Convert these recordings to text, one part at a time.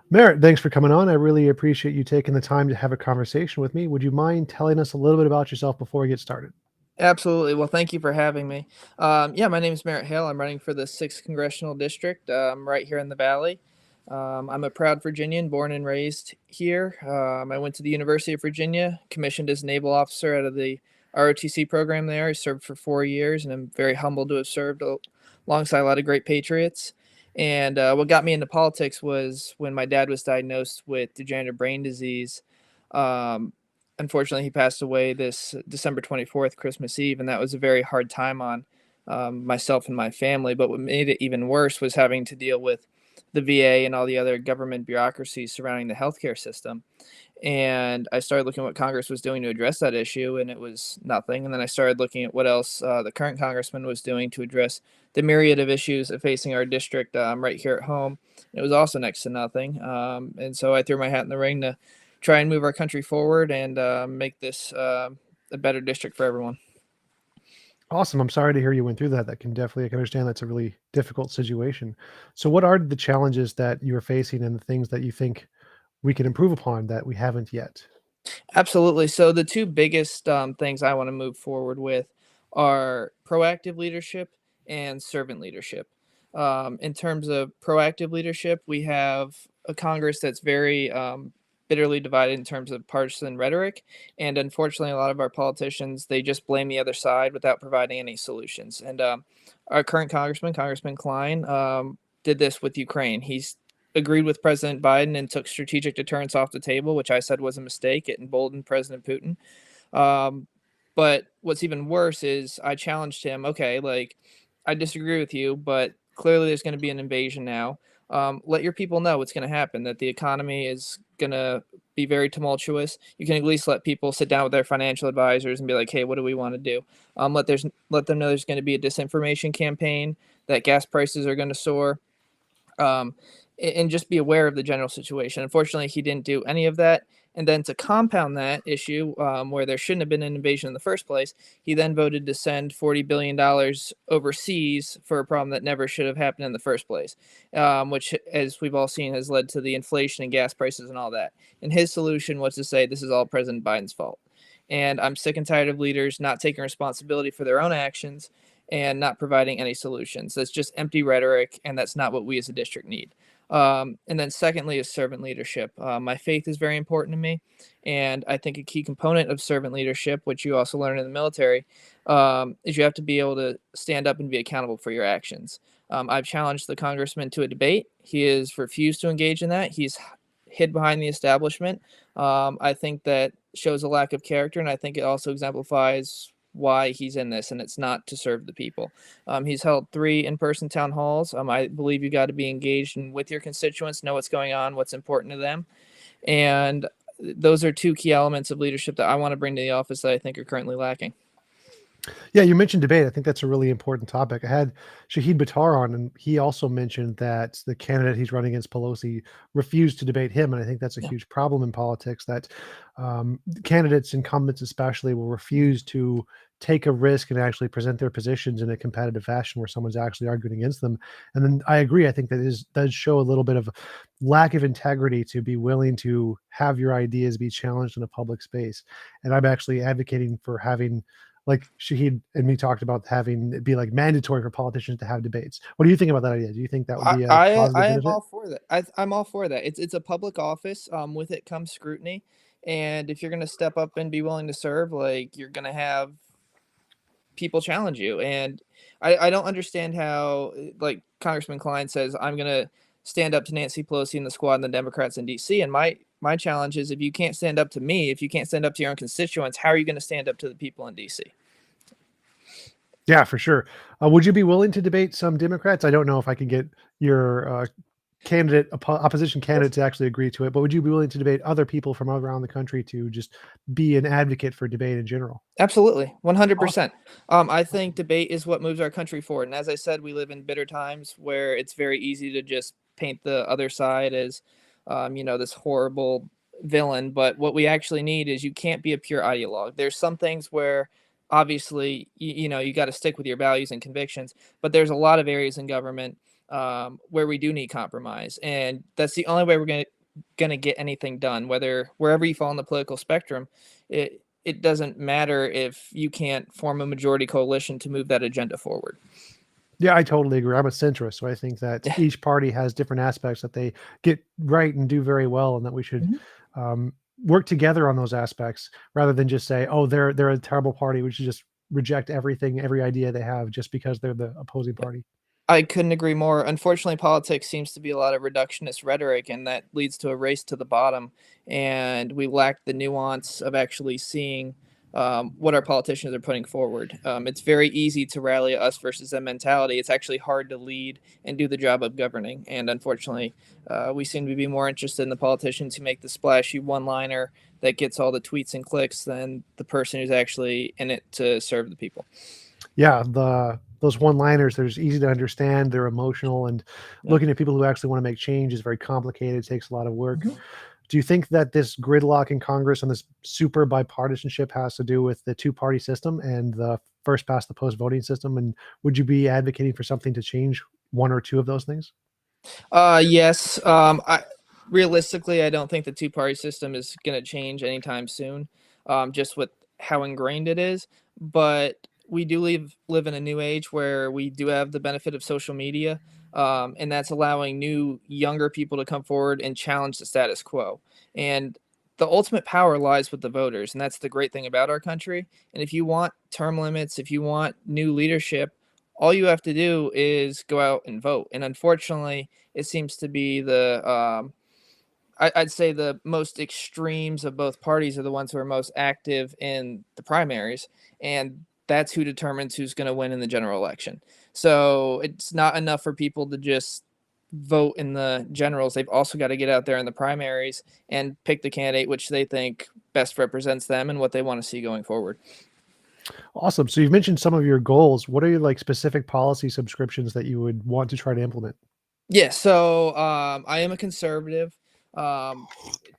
Merritt, thanks for coming on. I really appreciate you taking the time to have a conversation with me. Would you mind telling us a little bit about yourself before we get started? Absolutely. Well, thank you for having me. Yeah, my name is Merritt Hale. I'm running for the 6th Congressional District right here in the Valley. I'm a proud Virginian, born and raised here. I went to the University of Virginia, commissioned as a naval officer out of the ROTC program there. I served for 4 years, and I'm very humbled to have served alongside a lot of great patriots. And what got me into politics was when my dad was diagnosed with degenerative brain disease. Um, Unfortunately, he passed away this December 24th, Christmas Eve, and that was a very hard time on myself and my family. But what made it even worse was having to deal with the VA and all the other government bureaucracies surrounding the healthcare system. And I started looking at what Congress was doing to address that issue, and it was nothing. And then I started looking at what else the current congressman was doing to address the myriad of issues facing our district right here at home. And it was also next to nothing. And so I threw my hat in the ring to try and move our country forward and make this a better district for everyone. Awesome. I'm sorry to hear you went through that. I can understand that's a really difficult situation. So what are the challenges that you're facing and the things that you think we can improve upon that we haven't yet? Absolutely. So the two biggest things I want to move forward with are proactive leadership and servant leadership. In terms of proactive leadership, we have a Congress that's very bitterly divided in terms of partisan rhetoric, and unfortunately, a lot of our politicians they just blame the other side without providing any solutions. And our current congressman, Congressman Klein, did this with Ukraine. He's agreed with President Biden and took strategic deterrence off the table, which I said was a mistake. It emboldened President Putin. Um, but what's even worse is I challenged him. Okay, like I disagree with you, but clearly there's going to be an invasion now. Let your people know what's going to happen. That the economy is going to be very tumultuous. You can at least let people sit down with their financial advisors and be like, "Hey, what do we want to do?" Let them know there's going to be a disinformation campaign. That gas prices are going to soar. Um, and just be aware of the general situation. Unfortunately, he didn't do any of that. And then to compound that issue, where there shouldn't have been an invasion in the first place, he then voted to send $40 billion overseas for a problem that never should have happened in the first place, which, as we've all seen, has led to the inflation and gas prices and all that. And his solution was to say this is all President Biden's fault. And I'm sick and tired of leaders not taking responsibility for their own actions and not providing any solutions. That's just empty rhetoric, and that's not what we as a district need. And then secondly is servant leadership. My faith is very important to me, and I think a key component of servant leadership, which you also learn in the military, is you have to be able to stand up and be accountable for your actions. I've challenged the congressman to a debate. He has refused to engage in that. He's hid behind the establishment. I think that shows a lack of character, and I think it also exemplifies why he's in this, and it's not to serve the people. He's held 3 in-person town halls. I believe you got to be engaged and with your constituents, know what's going on, what's important to them. And those are 2 key elements of leadership that I want to bring to the office that I think are currently lacking. Yeah, you mentioned debate. I think that's a really important topic. I had Shahid Buttar on, and he also mentioned that the candidate he's running against, Pelosi, refused to debate him. And I think that's a Yeah. huge problem in politics that candidates, incumbents especially, will refuse to take a risk and actually present their positions in a competitive fashion where someone's actually arguing against them. And then I agree. I think that does show a little bit of lack of integrity to be willing to have your ideas be challenged in a public space. And I'm actually advocating for having, like Shahid and me talked about, having it be like mandatory for politicians to have debates. What do you think about that idea? Do you think that would be a positive I am benefit? all for that. I'm all for that. It's a public office. With it comes scrutiny, and if you're going to step up and be willing to serve, like you're going to have people challenge you. And I don't understand how, like Congressman Klein says, I'm going to stand up to Nancy Pelosi and the squad and the Democrats in D.C. And my challenge is if you can't stand up to me, if you can't stand up to your own constituents, how are you going to stand up to the people in D.C.? Yeah, for sure. Would you be willing to debate some Democrats? I don't know if I could get your opposition candidate to actually agree to it, but would you be willing to debate other people from around the country to just be an advocate for debate in general? Absolutely, Awesome. 100%. I think debate is what moves our country forward. And as I said, we live in bitter times where it's very easy to just paint the other side as, this horrible villain. But what we actually need is you can't be a pure ideologue. There's some things where obviously, you got to stick with your values and convictions, but there's a lot of areas in government where we do need compromise, and that's the only way we're gonna get anything done. Whether wherever you fall on the political spectrum, it doesn't matter if you can't form a majority coalition to move that agenda forward. Yeah, I totally agree. I'm a centrist, so I think that each party has different aspects that they get right and do very well, and that we should Mhm. um, work together on those aspects rather than just say, "Oh, they're a terrible party. We should just reject everything, every idea they have, just because they're the opposing party." I couldn't agree more. Unfortunately, politics seems to be a lot of reductionist rhetoric, and that leads to a race to the bottom. And we lack the nuance of actually seeing what our politicians are putting forward. It's very easy to rally a us versus them mentality. It's actually hard to lead and do the job of governing. And unfortunately, we seem to be more interested in the politicians who make the splashy one liner that gets all the tweets and clicks than the person who's actually in it to serve the people. Yeah, those one-liners, they're just easy to understand, they're emotional, and Yeah. looking at people who actually wanna make change is very complicated, it takes a lot of work. Mhm. Do you think that this gridlock in Congress and this super bipartisanship has to do with the two-party system and the first past the post voting system? And would you be advocating for something to change one or two of those things? Yes. Realistically, I don't think the two-party system is going to change anytime soon, just with how ingrained it is. But we do live in a new age where we do have the benefit of social media, and that's allowing new, younger people to come forward and challenge the status quo. And the ultimate power lies with the voters, and that's the great thing about our country. And if you want term limits, if you want new leadership, all you have to do is go out and vote. And unfortunately, it seems to be I'd say the most extremes of both parties are the ones who are most active in the primaries, and that's who determines who's going to win in the general election. So it's not enough for people to just vote in the generals. They've also got to get out there in the primaries and pick the candidate which they think best represents them and what they want to see going forward. Awesome. So you've mentioned some of your goals. What are your like specific policy subscriptions that you would want to try to implement? Yeah, so I am a conservative, um,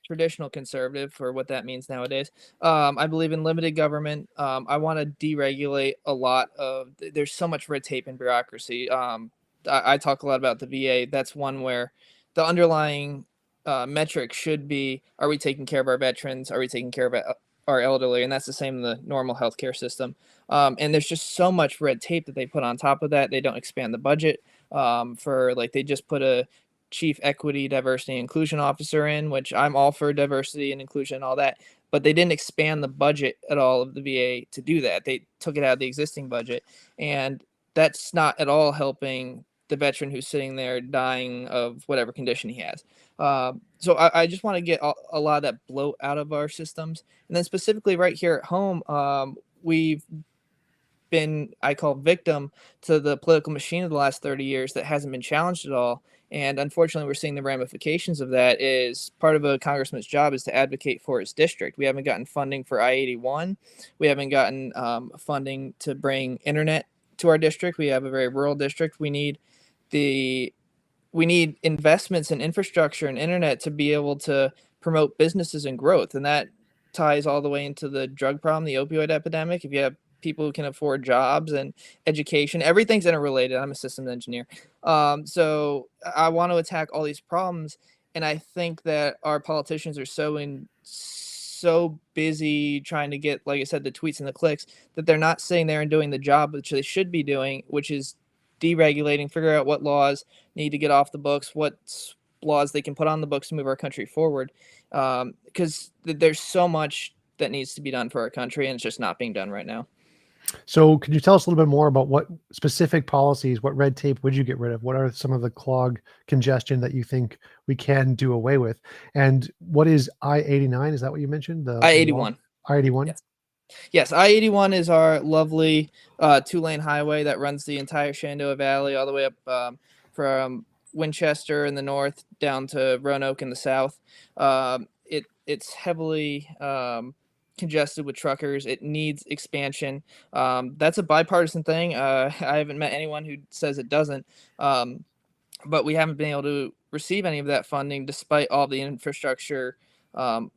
traditional conservative for what that means nowadays. I believe in limited government. I want to deregulate a lot of. There's so much red tape and bureaucracy. I talk a lot about the VA. That's one where the underlying metric should be: Are we taking care of our veterans? Are we taking care of our elderly? And that's the same in the normal healthcare system. And there's just so much red tape that they put on top of that. They don't expand the budget for like they just put a chief equity diversity and inclusion officer in, which I'm all for diversity and inclusion and all that, but they didn't expand the budget at all of the VA to do that. They took it out of the existing budget, and that's not at all helping the veteran who's sitting there dying of whatever condition he has. So I just want to get a lot of that bloat out of our systems, and then specifically right here at home, we've been, I call, victim to the political machine of the last 30 years that hasn't been challenged at all. And unfortunately, we're seeing the ramifications of that. Is part of a congressman's job is to advocate for his district. We haven't gotten funding for I-81. We haven't gotten funding to bring internet to our district. We have a very rural district. The we need investments in infrastructure and internet to be able to promote businesses and growth. And that ties all the way into the drug problem, the opioid epidemic. If you have people who can afford jobs and education, everything's interrelated. I'm a systems engineer. So I want to attack all these problems. And I think that our politicians are so busy trying to get, like I said, the tweets and the clicks, that they're not sitting there and doing the job which they should be doing, which is deregulating, figure out what laws need to get off the books, what laws they can put on the books to move our country forward. Because there's so much that needs to be done for our country, and it's just not being done right now. So could you tell us a little bit more about what specific policies, what red tape would you get rid of? What are some of the clog congestion that you think we can do away with? And what is I-89? Is that what you mentioned? The law? I-81. I-81? Yes. Yes, I-81 is our lovely two-lane highway that runs the entire Shenandoah Valley all the way up from Winchester in the north down to Roanoke in the south. It's heavily congested with truckers. It needs expansion. That's a bipartisan thing. I haven't met anyone who says it doesn't. But we haven't been able to receive any of that funding despite all the infrastructure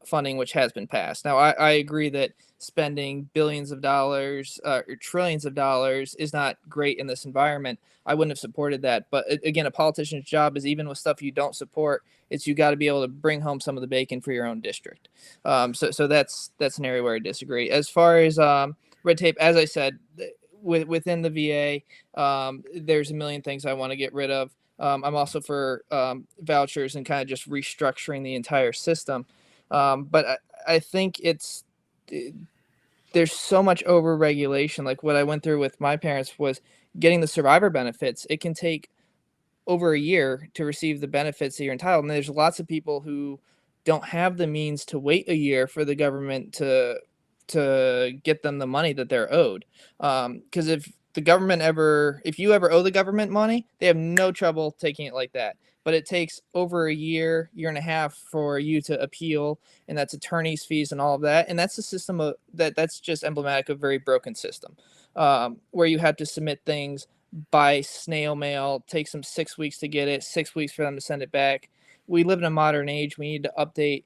funding, which has been passed. Now, I agree that spending billions of dollars or trillions of dollars is not great in this environment. I wouldn't have supported that. But again, a politician's job is, even with stuff you don't support, it's you got to be able to bring home some of the bacon for your own district. So that's an area where I disagree. As far as red tape, as I said, within the VA, there's a million things I want to get rid of. I'm also for vouchers and kind of just restructuring the entire system. But I think there's so much over regulation. Like what I went through with my parents was getting the survivor benefits. It can take over a year to receive the benefits that you're entitled. And there's lots of people who don't have the means to wait a year for the government to get them the money that they're owed. Because if you ever owe the government money, they have no trouble taking it like that. But it takes over a year and a half for you to appeal, and that's attorney's fees and all of that. And that's a system that's just emblematic of a very broken system, where you have to submit things by snail mail, takes them 6 weeks to get it, 6 weeks for them to send it back. We live in a modern age. We need to update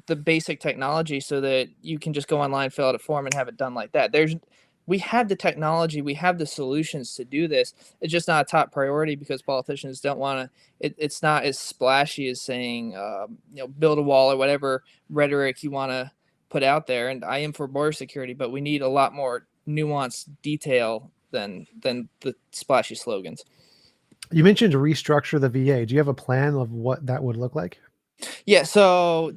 the basic technology so that you can just go online, fill out a form, and have it done like that. We have the technology, we have the solutions to do this. It's just not a top priority because politicians don't want to. It's not as splashy as saying, build a wall or whatever rhetoric you want to put out there. And I am for border security, but we need a lot more nuanced detail than the splashy slogans. You mentioned to restructure the VA. Do you have a plan of what that would look like? Yeah, so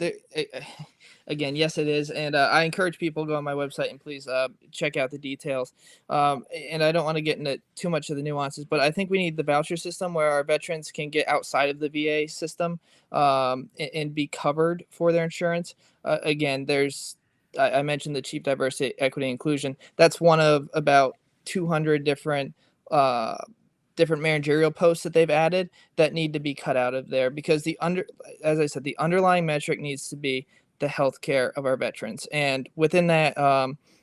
again, yes, it is. And I encourage people to go on my website and please check out the details. And I don't want to get into too much of the nuances, but I think we need the voucher system where our veterans can get outside of the VA system and be covered for their insurance. Again, I mentioned the chief diversity, equity, inclusion. That's one of about 200 different managerial posts that they've added that need to be cut out of there because as I said, the underlying metric needs to be the healthcare of our veterans. And within that,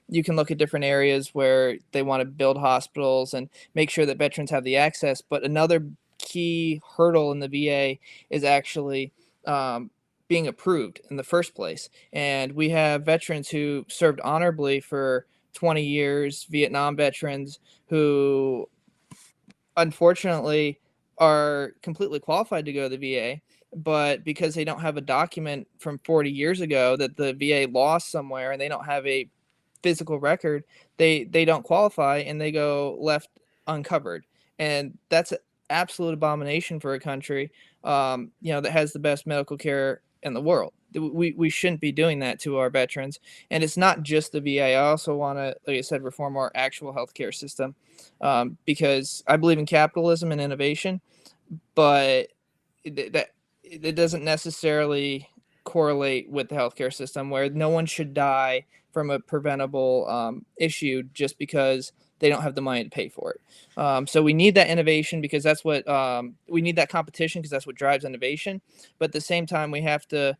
you can look at different areas where they want to build hospitals and make sure that veterans have the access. But another key hurdle in the VA is actually being approved in the first place. And we have veterans who served honorably for 20 years, Vietnam veterans who unfortunately are completely qualified to go to the VA, but because they don't have a document from 40 years ago that the VA lost somewhere and they don't have a physical record, they don't qualify and they go left uncovered. And that's an absolute abomination for a country that has the best medical care in the world. We shouldn't be doing that to our veterans. And it's not just the VA. I also want to, like I said, reform our actual healthcare system because I believe in capitalism and innovation, but it doesn't necessarily correlate with the healthcare system where no one should die from a preventable issue just because they don't have the money to pay for it. So we need that innovation because that's what we need, that competition because that's what drives innovation. But at the same time, we have to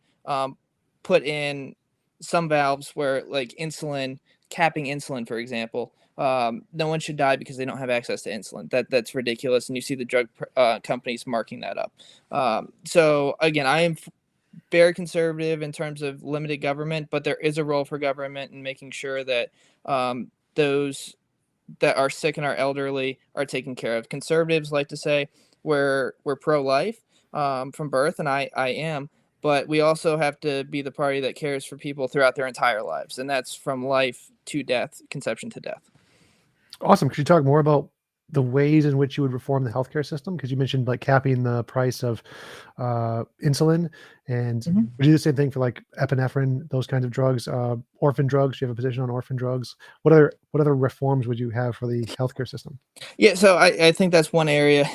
put in some valves where, like insulin, capping insulin, for example. No one should die because they don't have access to insulin. That's ridiculous. And you see the drug companies marking that up. So again, I am very conservative in terms of limited government, but there is a role for government in making sure that those that are sick and are elderly are taken care of. Conservatives like to say we're pro-life from birth, and I am, but we also have to be the party that cares for people throughout their entire lives, and that's from life to death, conception to death. Awesome. Could you talk more about the ways in which you would reform the healthcare system? Because you mentioned like capping the price of insulin, and would you do the same thing for like epinephrine, those kinds of drugs, orphan drugs? Do you have a position on orphan drugs? What other reforms would you have for the healthcare system? Yeah, so I think that's one area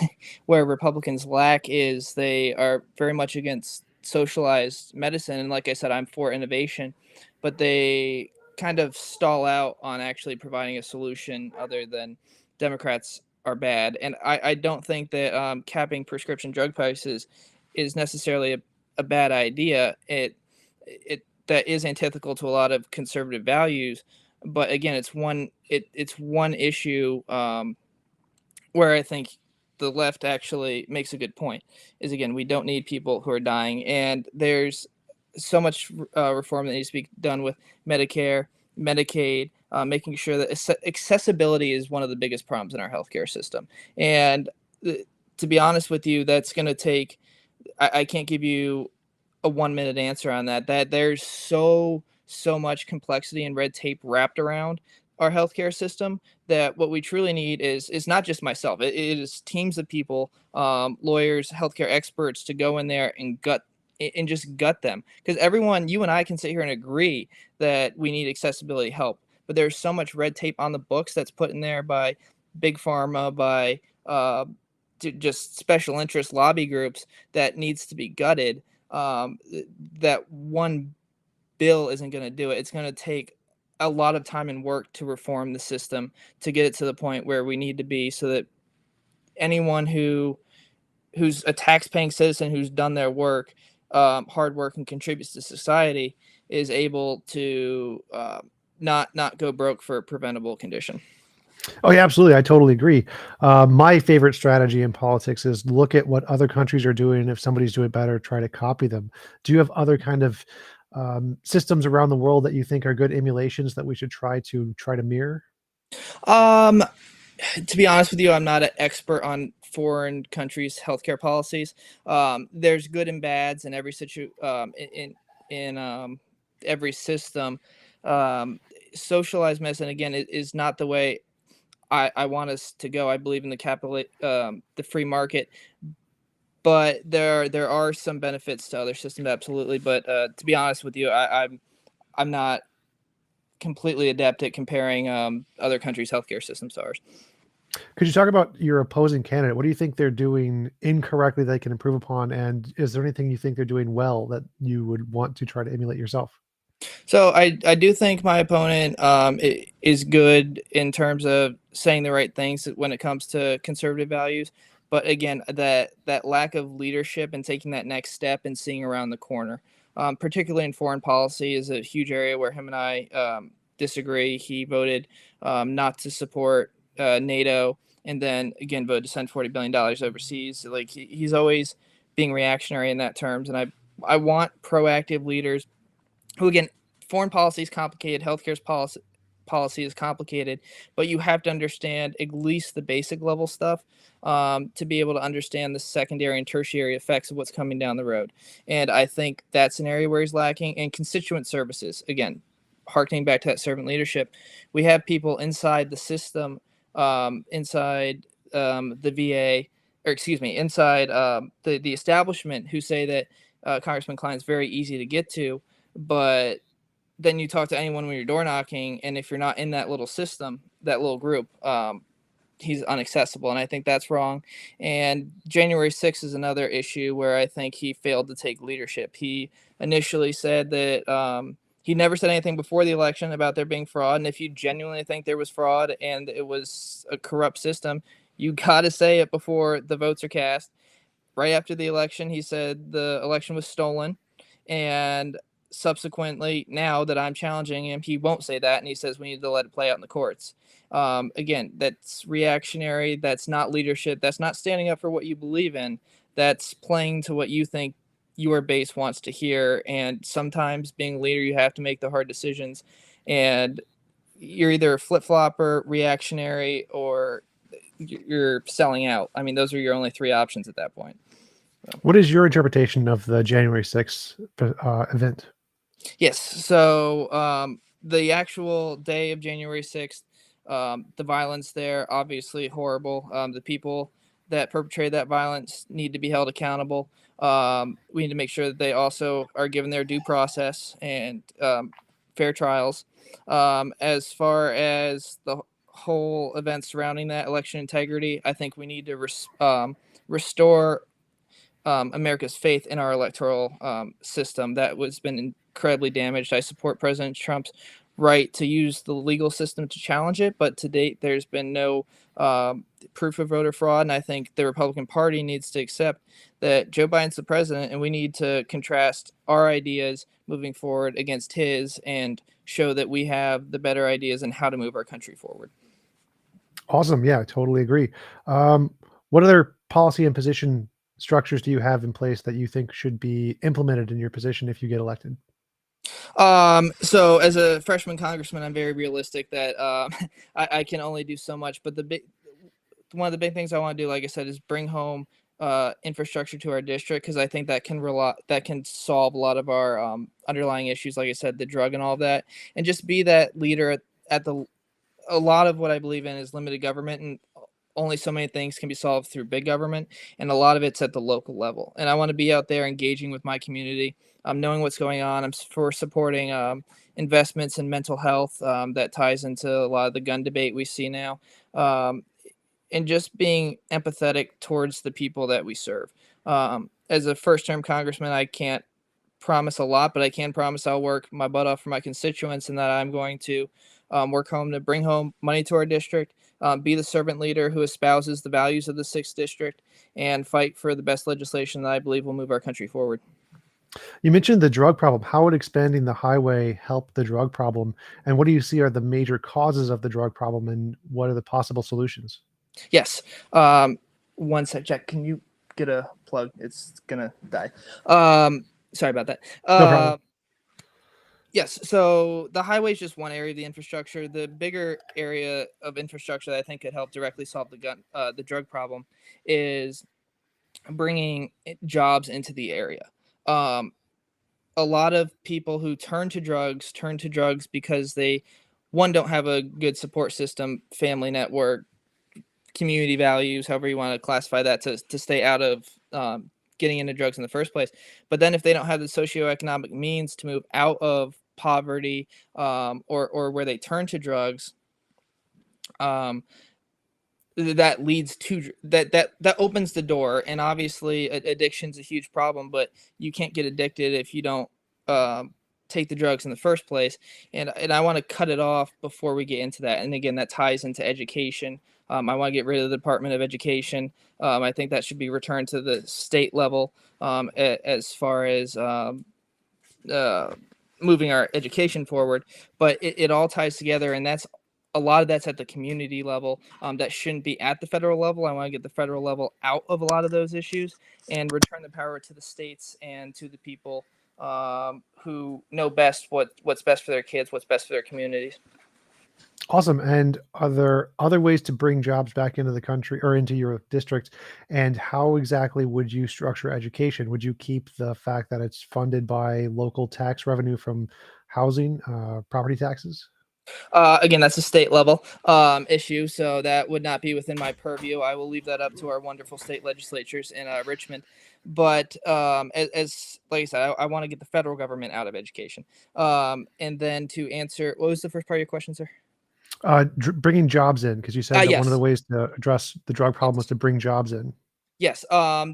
where Republicans lack is they are very much against socialized medicine. And like I said, I'm for innovation, but they kind of stall out on actually providing a solution other than Democrats are bad. And I don't think that capping prescription drug prices is necessarily a bad idea. It that is antithetical to a lot of conservative values. But again, it's one issue where I think the left actually makes a good point is, again, we don't need people who are dying. And there's so much reform that needs to be done with Medicare, Medicaid, making sure that accessibility is one of the biggest problems in our healthcare system. And to be honest with you, that's going to take, I can't give you a 1 minute answer on that. That there's so much complexity and red tape wrapped around our healthcare system that what we truly need is not just myself. It is teams of people, lawyers, healthcare experts to go in there and just gut them, because everyone, you and I, can sit here and agree that we need accessibility help, but there's so much red tape on the books that's put in there by big pharma, by just special interest lobby groups, that needs to be gutted. That one bill isn't going to do it. It's going to take a lot of time and work to reform the system to get it to the point where we need to be, so that anyone who's a tax-paying citizen who's done their work, hard work, and contributes to society, is able to not go broke for a preventable condition. Oh, yeah, absolutely. I totally agree. My favorite strategy in politics is look at what other countries are doing. If somebody's doing better, try to copy them. Do you have other kind of systems around the world that you think are good emulations that we should try to mirror? Um, to be honest with you, I'm not an expert on foreign countries' healthcare policies. There's good and bads in every in every system. Socialized medicine, again, is not the way I want us to go. I believe in the free market, but there are some benefits to other systems, absolutely. But to be honest with you, I'm not completely adept at comparing other countries' healthcare systems to ours. Could you talk about your opposing candidate? What do you think they're doing incorrectly they can improve upon? And is there anything you think they're doing well that you would want to try to emulate yourself? So I do think my opponent is good in terms of saying the right things when it comes to conservative values. But again, that lack of leadership and taking that next step and seeing around the corner, particularly in foreign policy, is a huge area where him and I disagree. He voted not to support NATO, and then again voted to send $40 billion overseas. Like he's always being reactionary in that terms, and I want proactive leaders who, again, foreign policy is complicated, healthcare's policy is complicated, but you have to understand at least the basic level stuff, to be able to understand the secondary and tertiary effects of what's coming down the road. And I think that's an area where he's lacking. And constituent services, again, harkening back to that servant leadership, we have people inside the system, inside the VA, or excuse me, inside the establishment, who say that Congressman Klein's very easy to get to, but then you talk to anyone when you're door knocking, and if you're not in that little system, that little group, he's inaccessible. And I think that's wrong. And January 6th is another issue where I think he failed to take leadership. He initially said that he never said anything before the election about there being fraud. And if you genuinely think there was fraud and it was a corrupt system, you got to say it before the votes are cast. Right after the election, he said the election was stolen. And subsequently, now that I'm challenging him, he won't say that, and he says we need to let it play out in the courts. Again, that's reactionary. That's not leadership. That's not standing up for what you believe in. That's playing to what you think your base wants to hear. And sometimes, being a leader, you have to make the hard decisions. And you're either a flip-flopper, reactionary, or you're selling out. I mean, those are your only three options at that point. What is your interpretation of the January 6th event? Yes. So the actual day of January 6th, the violence there, obviously horrible. The people that perpetrated that violence need to be held accountable. We need to make sure that they also are given their due process and fair trials. As far as the whole event surrounding that, election integrity, I think we need to restore America's faith in our electoral system that was been incredibly damaged. I support President Trump's right to use the legal system to challenge it, but to date, there's been no proof of voter fraud. And I think the Republican Party needs to accept that Joe Biden's the president, and we need to contrast our ideas moving forward against his and show that we have the better ideas and how to move our country forward. Awesome. Yeah, I totally agree. What other policy and position structures do you have in place that you think should be implemented in your position if you get elected? So as a freshman congressman, I'm very realistic that I can only do so much. But one of the big things I want to do, like I said, is bring home infrastructure to our district, because I think that can solve a lot of our underlying issues, like I said, the drug and all that, and just be that leader at the. A lot of what I believe in is limited government, and only so many things can be solved through big government, and a lot of it's at the local level. And I want to be out there engaging with my community, knowing what's going on. I'm for supporting investments in mental health that ties into a lot of the gun debate we see now, um, and just being empathetic towards the people that we serve. As a first-term congressman, I can't promise a lot, but I can promise I'll work my butt off for my constituents, and that I'm going to work home to bring home money to our district, be the servant leader who espouses the values of the 6th district, and fight for the best legislation that I believe will move our country forward. You mentioned the drug problem. How would expanding the highway help the drug problem? And what do you see are the major causes of the drug problem, and what are the possible solutions? Yes. One sec, Jack. Can you get a plug? It's gonna die. Sorry about that. No problem. Yes. So the highway is just one area of the infrastructure. The bigger area of infrastructure that I think could help directly solve the drug problem, is bringing jobs into the area. Um, a lot of people who turn to drugs because they, one, don't have a good support system, family network, community values, however you want to classify that, to stay out of getting into drugs in the first place. But then if they don't have the socioeconomic means to move out of poverty, or where they turn to drugs, um, that leads to that opens the door. And obviously addiction's a huge problem, but you can't get addicted if you don't take the drugs in the first place. And I want to cut it off before we get into that. And again, that ties into education. I want to get rid of the Department of Education. I think that should be returned to the state level, as far as uh, moving our education forward. But it all ties together, and that's a lot of that's at the community level. That shouldn't be at the federal level. I want to get the federal level out of a lot of those issues and return the power to the states and to the people who know best what's best for their kids, what's best for their communities. Awesome. And are there other ways to bring jobs back into the country or into your district? And how exactly would you structure education? Would you keep the fact that it's funded by local tax revenue from housing, property taxes? Again, that's a state level issue, so that would not be within my purview. I will leave that up to our wonderful state legislatures in Richmond. But as like I said, I want to get the federal government out of education. And then to answer, what was the first part of your question, sir? Bringing jobs in, because you said that one of the Yes. ways to address the drug problem was to bring jobs in. Yes,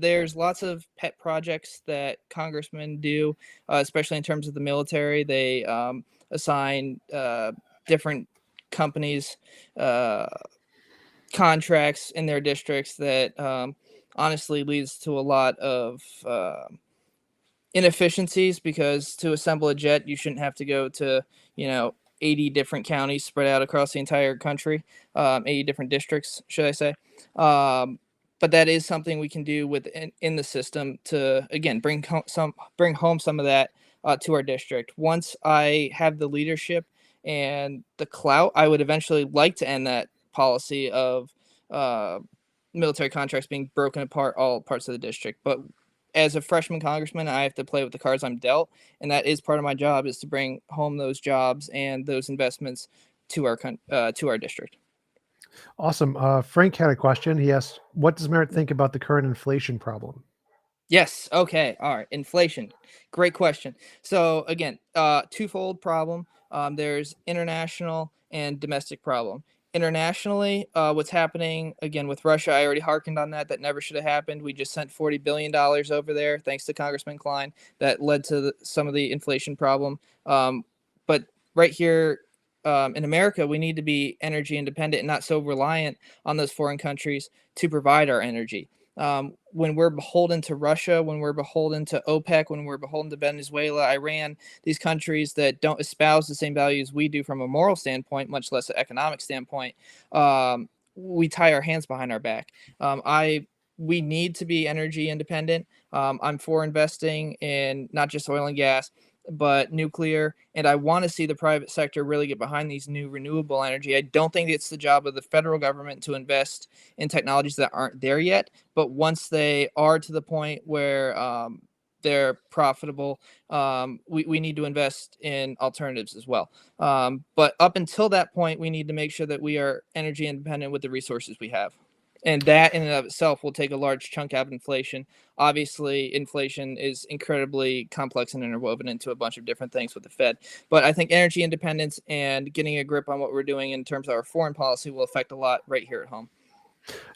there's lots of pet projects that congressmen do, especially in terms of the military. They assign different companies contracts in their districts that honestly leads to a lot of inefficiencies, because to assemble a jet, you shouldn't have to go to, 80 different counties spread out across the entire country, 80 different districts, should I say. But that is something we can do in the system to, again, bring home some of that to our district. Once I have the leadership and the clout, I would eventually like to end that policy of uh, military contracts being broken apart all parts of the district. But as a freshman congressman, I have to play with the cards I'm dealt, and that is part of my job, is to bring home those jobs and those investments to our district. Awesome. Frank had a question. He asked, what does Merritt think about the current inflation problem? Yes. Okay. All right. Inflation. Great question. So again, twofold problem. There's international and domestic problem. Internationally, what's happening again with Russia? I already hearkened on that. That never should have happened. We just sent $40 billion over there, thanks to Congressman Klein. That led to some of the inflation problem. But right here in America, we need to be energy independent and not so reliant on those foreign countries to provide our energy. When we're beholden to Russia, when we're beholden to OPEC, when we're beholden to Venezuela, Iran, these countries that don't espouse the same values we do from a moral standpoint, much less an economic standpoint, we tie our hands behind our back. I we need to be energy independent. I'm for investing in not just oil and gas, but nuclear. And I want to see the private sector really get behind these new renewable energy. I don't think it's the job of the federal government to invest in technologies that aren't there yet. But once they are to the point where they're profitable, we need to invest in alternatives as well. But up until that point, we need to make sure that we are energy independent with the resources we have. And that in and of itself will take a large chunk out of inflation. Obviously, inflation is incredibly complex and interwoven into a bunch of different things with the Fed. But I think energy independence and getting a grip on what we're doing in terms of our foreign policy will affect a lot right here at home.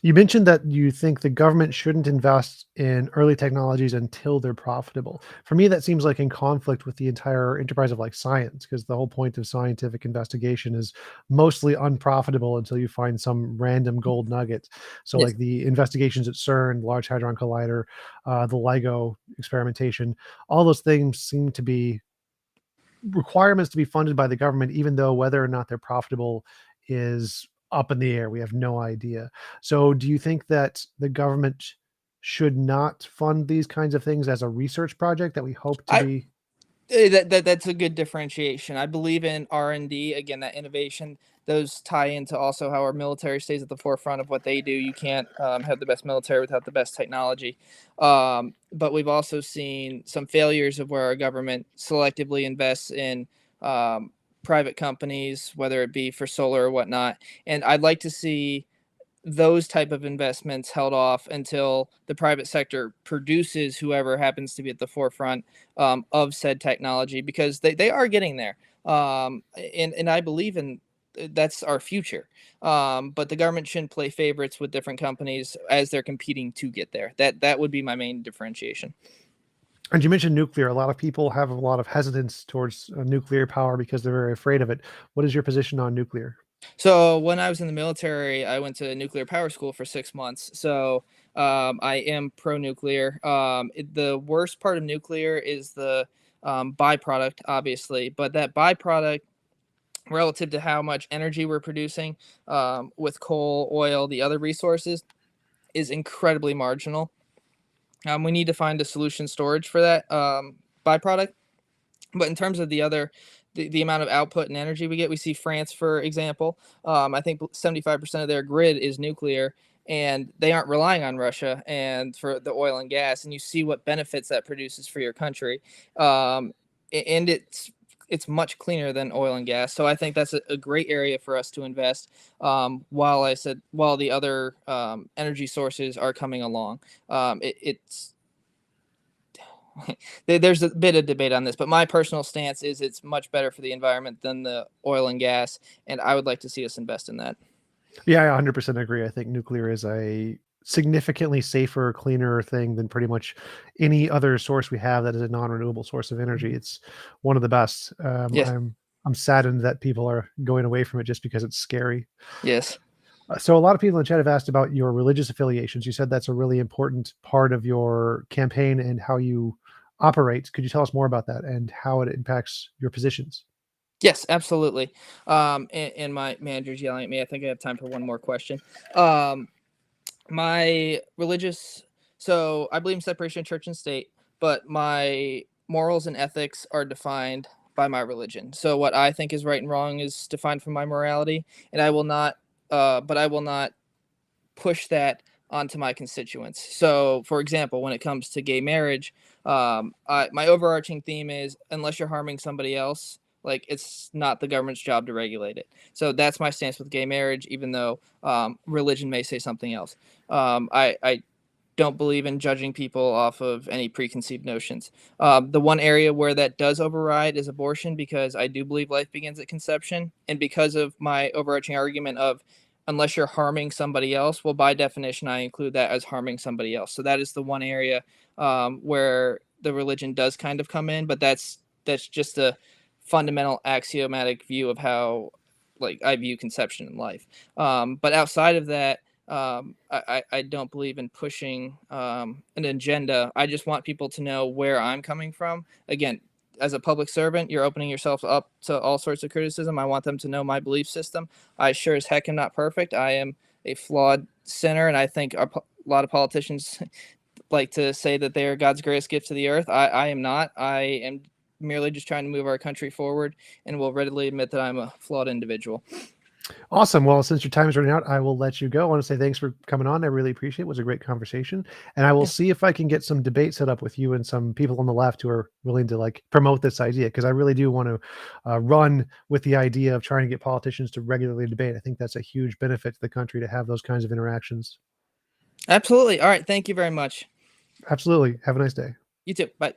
You mentioned that you think the government shouldn't invest in early technologies until they're profitable. For me, that seems like in conflict with the entire enterprise of like science, because the whole point of scientific investigation is mostly unprofitable until you find some random gold nugget. So, Yes. like the investigations at CERN, Large Hadron Collider, the LIGO experimentation, all those things seem to be requirements to be funded by the government, even though whether or not they're profitable is up in the air. We have no idea. So, do you think that the government should not fund these kinds of things as a research project that we hope to I be? that's a good differentiation. I believe in R&D, again, that innovation. Those tie into also how our military stays at the forefront of what they do. You can't have the best military without the best technology. But we've also seen some failures of where our government selectively invests in private companies, whether it be for solar or whatnot. And I'd like to see those type of investments held off until the private sector produces whoever happens to be at the forefront of said technology, because they are getting there. And I believe in that's our future. But the government shouldn't play favorites with different companies as they're competing to get there. That would be my main differentiation. And you mentioned nuclear. A lot of people have a lot of hesitance towards nuclear power because they're very afraid of it. What is your position on nuclear? So when I was in the military, I went to nuclear power school for 6 months. So I am pro nuclear. The worst part of nuclear is the byproduct, obviously, but that byproduct relative to how much energy we're producing with coal, oil, the other resources is incredibly marginal. We need to find a solution storage for that byproduct. But in terms of the amount of output and energy we get, we see France, for example. I think 75% of their grid is nuclear, and they aren't relying on Russia and for the oil and gas. And you see what benefits that produces for your country, and it's much cleaner than oil and gas. So I think that's a great area for us to invest. While the other energy sources are coming along, it's there's a bit of debate on this, but my personal stance is it's much better for the environment than the oil and gas, and I would like to see us invest in that. Yeah, I 100% agree. I think nuclear is a significantly safer, cleaner thing than pretty much any other source we have that is a non-renewable source of energy. It's one of the best. Yes, I'm saddened that people are going away from it just because it's scary. yes. So a lot of people in chat have asked about your religious affiliations. You said that's a really important part of your campaign and how you operate. Could you tell us more about that and how it impacts your positions? Yes, absolutely. And my manager's yelling at me. I think I have time for one more question. Um, my religious, so I believe in separation of church and state, but my morals and ethics are defined by my religion. So what I think is right and wrong is defined from my morality, and I will not push that onto my constituents. So, for example, when it comes to gay marriage, my overarching theme is unless you're harming somebody else, like it's not the government's job to regulate it. So that's my stance with gay marriage, even though religion may say something else. I don't believe in judging people off of any preconceived notions. The one area where that does override is abortion, because I do believe life begins at conception. And because of my overarching argument of unless you're harming somebody else, well, by definition, I include that as harming somebody else. So that is the one area where the religion does kind of come in, but that's just a fundamental axiomatic view of how like I view conception in life. But outside of that, I don't believe in pushing an agenda. I just want people to know where I'm coming from. Again, as a public servant, you're opening yourself up to all sorts of criticism. I want them to know my belief system. I sure as heck am not perfect. I am a flawed sinner, and I think lot of politicians like to say that they are God's greatest gift to the earth. I am not. I am merely just trying to move our country forward, and will readily admit that I'm a flawed individual. Awesome. Well, since your time is running out, I will let you go. I want to say thanks for coming on. I really appreciate it. It was a great conversation. And I will see if I can get some debate set up with you and some people on the left who are willing to like promote this idea, because I really do want to run with the idea of trying to get politicians to regularly debate. I think that's a huge benefit to the country to have those kinds of interactions. Absolutely. All right. Thank you very much. Absolutely. Have a nice day. You too. Bye.